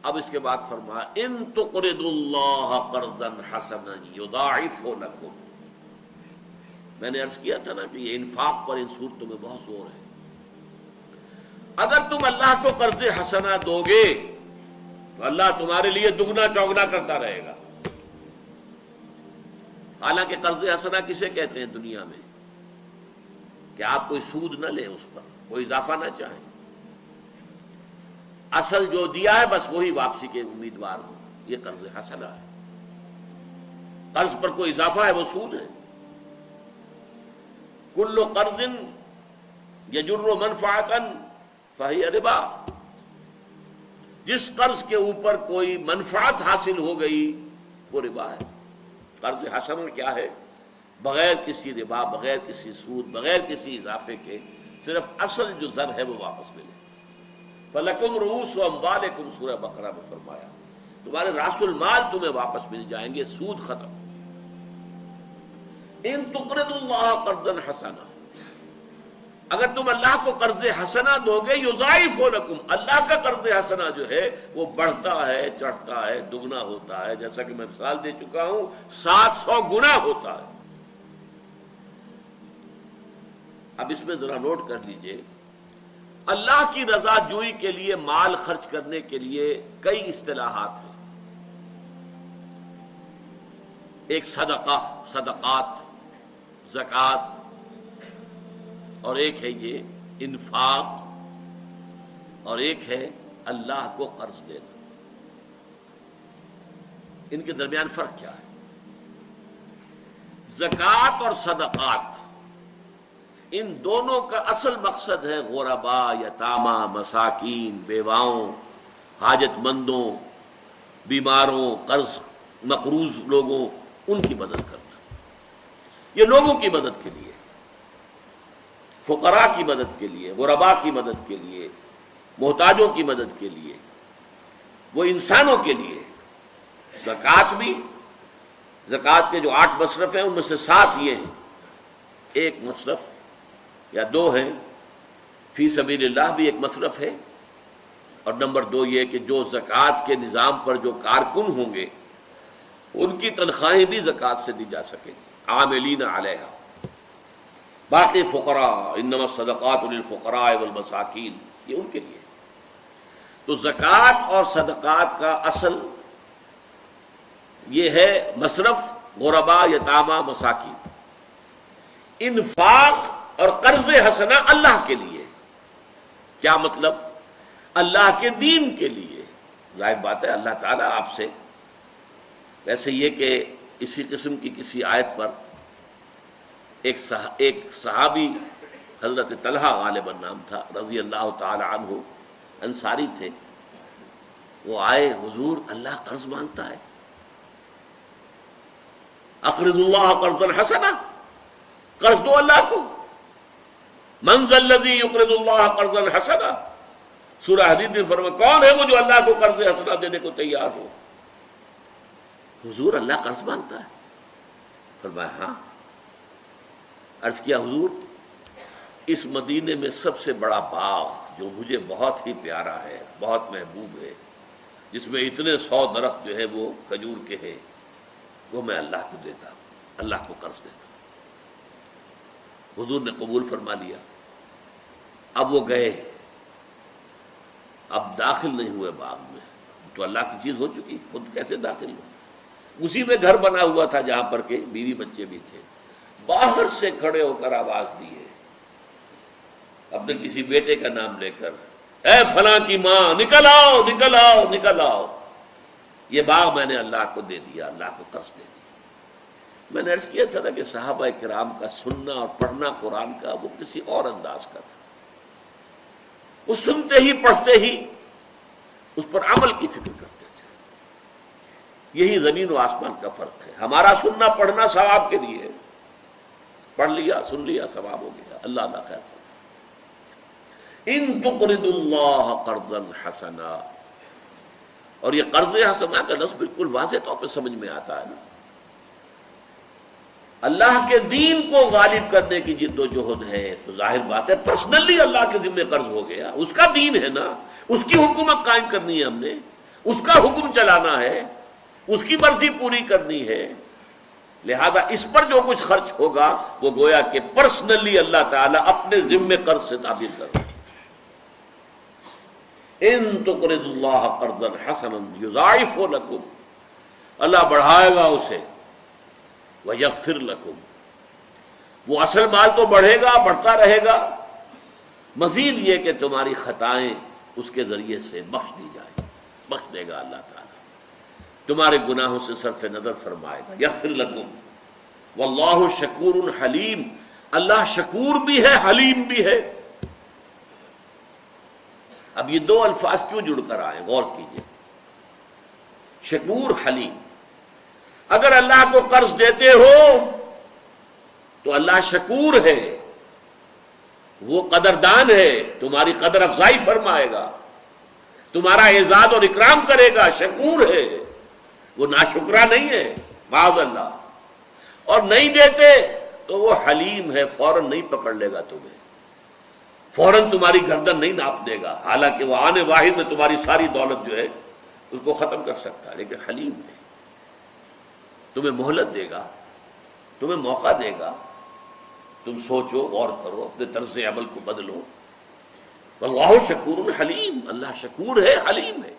اب اس کے بعد فرمایا ان تقرضوا اللہ قرضا حسنا یضاعفہ لکم. میں نے عرض کیا تھا نا کہ یہ انفاق پر ان صورتوں میں بہت زور ہے. اگر تم اللہ کو قرض حسنا دو گے تو اللہ تمہارے لیے دگنا چوگنا کرتا رہے گا. حالانکہ قرض حسنا کسے کہتے ہیں دنیا میں؟ کہ آپ کوئی سود نہ لیں، اس پر کوئی اضافہ نہ چاہیں، اصل جو دیا ہے بس وہی واپسی کے امیدوار ہو. یہ قرض حسنا ہے. قرض پر کوئی اضافہ ہے وہ سود ہے. کل قرض یجر منفعتا فہی ربا. جس قرض کے اوپر کوئی منفعت حاصل ہو گئی وہ ربا ہے. قرض حسن کیا ہے؟ بغیر کسی ربا، بغیر کسی سود، بغیر کسی اضافے کے صرف اصل جو زر ہے وہ واپس ملے. فَلَكُمْ رُؤُوسُ أَمْوَالِكُمْ سورہ بقرہ میں فرمایا تمہارے راس المال تمہیں واپس مل جائیں گے، سود ختم. ان تقرضوا اللہ قرضا حسنا، اگر تم اللہ کو قرض حسنا دو گے یضاعف لکم، اللہ کا قرض حسنا جو ہے وہ بڑھتا ہے، چڑھتا ہے، دگنا ہوتا ہے. جیسا کہ میں مثال دے چکا ہوں 700 گنا ہوتا ہے. اب اس میں ذرا نوٹ کر لیجئے، اللہ کی رضا جوئی کے لیے مال خرچ کرنے کے لیے کئی اصطلاحات ہیں. ایک صدقہ، صدقات، زکوٰۃ، اور ایک ہے یہ انفاق، اور ایک ہے اللہ کو قرض دینا. ان کے درمیان فرق کیا ہے؟ زکوٰۃ اور صدقات، ان دونوں کا اصل مقصد ہے غرباء، یتامى، مساکین، بیواؤں، حاجت مندوں، بیماروں، قرض مقروض لوگوں، ان کی مدد کرنا. یہ لوگوں کی مدد کے لیے، فقراء کی مدد کے لیے، غرباء کی مدد کے لیے، محتاجوں کی مدد کے لیے، وہ انسانوں کے لیے. زکوٰۃ بھی، زکوٰۃ کے جو 8 مصرف ہیں ان میں سے 7 یہ ہیں. ایک مصرف یا 2 ہیں، فی سبیل اللہ بھی ایک مصرف ہے، اور نمبر 2 یہ کہ جو زکوٰۃ کے نظام پر جو کارکن ہوں گے ان کی تنخواہیں بھی زکوٰۃ سے دی جا سکیں گی، عاملین علیہا. باقی فقراء، انما الصدقات للفقراء والمساکین، یہ ان کے لیے. تو زکوٰۃ اور صدقات کا اصل یہ ہے مصرف غرباء، یتامى، مساکین. انفاق اور قرض حسنہ اللہ کے لیے. کیا مطلب؟ اللہ کے دین کے لیے. ظاہر بات ہے اللہ تعالیٰ آپ سے، ویسے یہ کہ اسی قسم کی کسی آیت پر ایک صحابی حضرت طلحہ غالباً نام تھا رضی اللہ تعالی عنہ، انصاری تھے. وہ آئے، حضور اللہ قرض مانگتا ہے، اقرض اللہ قرضا حسنا، قرض دو اللہ کو. من ذا الذی یقرض اللہ قرضا حسنا، سورہ حدید میں فرمایا کون ہے وہ جو اللہ کو قرض حسنا دینے کو تیار ہو. حضور اللہ قرض مانگتا ہے؟ فرمایا ہاں. عرض کیا حضور اس مدینے میں سب سے بڑا باغ جو مجھے بہت ہی پیارا ہے، بہت محبوب ہے، جس میں اتنے 100 درخت جو ہے وہ کھجور کے ہیں، وہ میں اللہ کو دیتا ہوں، اللہ کو قرض دیتا ہوں. حضور نے قبول فرما لیا. اب وہ گئے، اب داخل نہیں ہوئے باغ میں، تو اللہ کی چیز ہو چکی، خود کیسے داخل ہو؟ اسی میں گھر بنا ہوا تھا جہاں پر کہ بیوی بچے بھی تھے. باہر سے کھڑے ہو کر آواز دی ہے اپنے کسی بیٹے کا نام لے کر، اے فلاں کی ماں نکل آؤ، نکل آؤ، نکل آؤ، یہ باغ میں نے اللہ کو دے دیا، اللہ کو قرض دے دیا. میں نے عرض کیا تھا نا کہ صحابہ کرام کا سننا اور پڑھنا قرآن کا وہ کسی اور انداز کا تھا. وہ سنتے ہی پڑھتے ہی اس پر عمل کی فکر کرتے تھے. یہی زمین و آسمان کا فرق ہے. ہمارا سننا پڑھنا ثواب کے لیے، پڑھ لیا، سن لیا، ثواب ہو گیا، اللہ اللہ خیر سے. ان تقرضوا اللہ قرضا حسنا، اور یہ قرض حسنا کا لفظ بالکل واضح طور پہ سمجھ میں آتا ہے نا. اللہ کے دین کو غالب کرنے کی جد و جہد ہے، تو ظاہر بات ہے پرسنلی اللہ کے ذمہ قرض ہو گیا. اس کا دین ہے نا، اس کی حکومت قائم کرنی ہے ہم نے، اس کا حکم چلانا ہے، اس کی مرضی پوری کرنی ہے، لہذا اس پر جو کچھ خرچ ہوگا وہ گویا کہ پرسنلی اللہ تعالیٰ اپنے ذمے قرض سے تعبیر کر رہا ہے۔ ان تقرضوا اللہ قرضا حسنا یضاعف لکم، اللہ بڑھائے گا اسے، ویغفر لکم، وہ اصل مال تو بڑھے گا، بڑھتا رہے گا، مزید یہ کہ تمہاری خطائیں اس کے ذریعے سے بخش دی جائیں، بخش دے گا اللہ تعالیٰ، تمہارے گناہوں سے صرف نظر فرمائے گا۔ یغفر لکم واللہ شکور حلیم، اللہ شکور بھی ہے، حلیم بھی ہے۔ اب یہ دو الفاظ کیوں جڑ کر آئے، غور کیجئے، شکور حلیم۔ اگر اللہ کو قرض دیتے ہو تو اللہ شکور ہے، وہ قدردان ہے، تمہاری قدر افزائی فرمائے گا، تمہارا اعزاز اور اکرام کرے گا، شکور ہے، وہ ناشکرا نہیں ہے، معاذ اللہ۔ اور نہیں دیتے تو وہ حلیم ہے، فوراً نہیں پکڑ لے گا تمہیں، فوراً تمہاری گردن نہیں ناپ دے گا، حالانکہ وہ آنے واحد میں تمہاری ساری دولت جو ہے اس کو ختم کر سکتا ہے، لیکن حلیم ہے، تمہیں مہلت دے گا، تمہیں موقع دے گا، تم سوچو، غور کرو، اپنے طرز عمل کو بدلو۔ واللہ شکور حلیم، اللہ شکور ہے، حلیم ہے۔